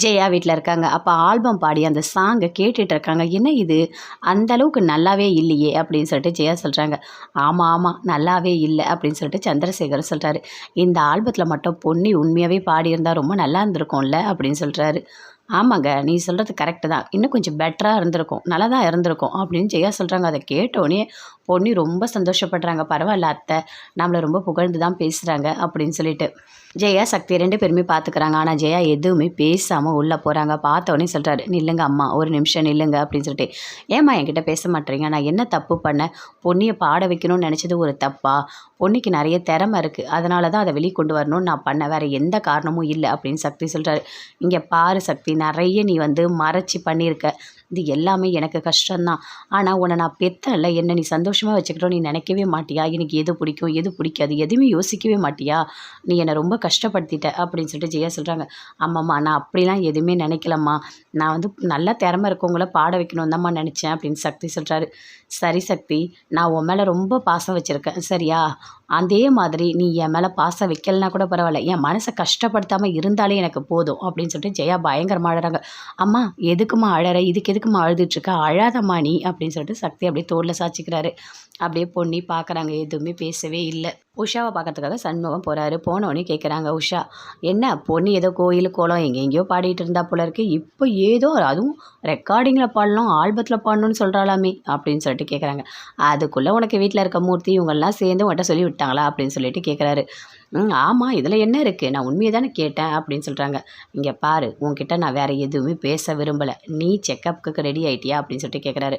ஜெயா வீட்டில் இருக்காங்க. அப்போ ஆல்பம் பாடி அந்த சாங்கை கேட்டுட்டு இருக்காங்க. என்ன இது அந்த அளவுக்கு நல்லாவே இல்லையே அப்படின்னு சொல்லிட்டு ஜெயா சொல்கிறாங்க. ஆமாம் ஆமாம் நல்லாவே இல்லை அப்படின்னு சொல்லிட்டு சந்திரசேகர் சொல்கிறாரு. இந்த ஆல்பத்தில் மட்டும் பொன்னி உண்மையாகவே பாடியிருந்தா ரொம்ப நல்லா இருந்திருக்கும்ல அப்படின்னு சொல்கிறாரு. ஆமாங்க நீ சொல்கிறது கரெக்டு தான், இன்னும் கொஞ்சம் பெட்டராக இருந்திருக்கும், நல்லா தான் இருந்திருக்கும் அப்படின்னு ஜெயா சொல்கிறாங்க. அதை கேட்டோடனே பொன்னி ரொம்ப சந்தோஷப்படுறாங்க. பரவாயில்ல அத்தை, நம்மளை ரொம்ப புகழ்ந்து தான் பேசுகிறாங்க அப்படின்னு சொல்லிட்டு. ஜெயா சக்தி 2 பேருமே பார்த்துக்கிறாங்க. ஆனால் ஜெயா எதுவுமே பேசாமல் உள்ளே போகிறாங்க. பார்த்தோன்னே சொல்கிறாரு, நில்லுங்க அம்மா, ஒரு நிமிஷம் நில்லுங்க அப்படின்னு சொல்லிட்டு. ஏம்மா என்கிட்ட பேச மாட்டேறீங்க, நான் என்ன தப்பு பண்ணேன்? பொன்னியை பாட வைக்கணும்னு நினச்சது ஒரு தப்பா? பொன்னிக்கு நிறைய திறமை இருக்குது, அதனால தான் அதை வெளியே கொண்டு வரணும்னு நான் பண்ணேன், வேறு எந்த காரணமும் இல்லை அப்படின்னு சக்தி சொல்கிறாரு. இங்கே பாரு சக்தி, நிறைய நீ மறைச்சி பண்ணியிருக்க, இது எல்லாமே எனக்கு கஷ்டம்தான். ஆனால் உன்னை நான் பெத்தேன்ல, என்னை நீ சந்தோஷமாக வச்சுக்கிட்டோம் நீ நினைக்கவே மாட்டியா? எனக்கு எது பிடிக்கும் எது பிடிக்காது எதுவுமே யோசிக்கவே மாட்டியா? நீ என்னை ரொம்ப கஷ்டப்படுத்திட்ட அப்படின்னு சொல்லிட்டு ஜெயா சொல்கிறாங்க. ஆமாம்மா நான் அப்படிலாம் எதுவுமே நினைக்கலம்மா, நான் நல்லா திறமை இருக்கவங்கள பாட வைக்கணும் தான்மா நினச்சேன் அப்படின்னு சக்தி சொல்கிறாரு. சரி சக்தி, நான் உன் மேலே ரொம்ப பாசம் வச்சுருக்கேன் சரியா? அதே மாதிரி நீ என் மேலே பாசம் வைக்கலனா கூட பரவாயில்ல, என் மனசை கஷ்டப்படுத்தாமல் இருந்தாலே எனக்கு போதும் அப்படின்னு சொல்லிட்டு ஜெயா பயங்கரமாக அழறாங்க. அம்மா எதுக்குமா அழற, இதுக்கு எதுக்குமா அழுதுட்ருக்க, அழாதம்மா நீ அப்படின்னு சொல்லிட்டு சக்தி அப்படியே தோளில் சாச்சிக்கிறாரு. அப்படியே பொன்னி பார்க்குறாங்க, எதுவுமே பேசவே இல்லை. உஷாவை பார்க்கறதுக்காக சண்முகம் போகிறாரு. போனோடனே கேட்குறாங்க உஷா, என்ன பொன்னி ஏதோ கோயில் கோலம் எங்கெங்கேயோ பாடிட்டு இருந்தா போல இருக்கு, இப்போ ஏதோ அதுவும் ரெக்கார்டிங்கில் பாடணும் ஆல்பத்தில் பாடணும்னு சொல்கிறாளாமே அப்படின்னு சொல்லிட்டு கேட்குறாங்க. அதுக்குள்ளே உனக்கு வீட்டில் இருக்க மூர்த்தி இவங்கெல்லாம் சேர்ந்து உன்கிட்ட சொல்லி விட்டாங்களா அப்படின்னு சொல்லிட்டு கேட்குறாரு. ஆமாம் இதில் என்ன இருக்குது, நான் உண்மையை தானே கேட்டேன் அப்படின்னு சொல்கிறாங்க. இங்கே பாரு, உன்கிட்ட நான் வேறு எதுவுமே பேச விரும்பலை, நீ செக்கப்புக்கு ரெடி ஆகிட்டியா அப்படின்னு சொல்லிட்டு கேட்குறாரு.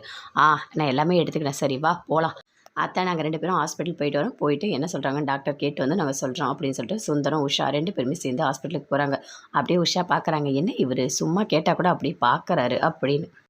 நான் எல்லாமே எடுத்துக்கிறேன், சரி வா போகலாம். அத்தை நாங்கள் 2 பேரும் ஹாஸ்பிட்டல் போயிட்டு வரோம், போயிட்டு என்ன சொல்கிறாங்கன்னு டாக்டர் கேட்டு நாங்கள் சொல்கிறோம் அப்படின்னு சொல்லிட்டு சுந்தரம் உஷா 2 பேருமே சேர்ந்து ஹாஸ்பிட்டலுக்கு போகிறாங்க. அப்படியே உஷா பார்க்குறாங்க, என்ன இவர் சும்மா கேட்டால் கூட அப்படியே பார்க்குறாரு அப்படின்னு.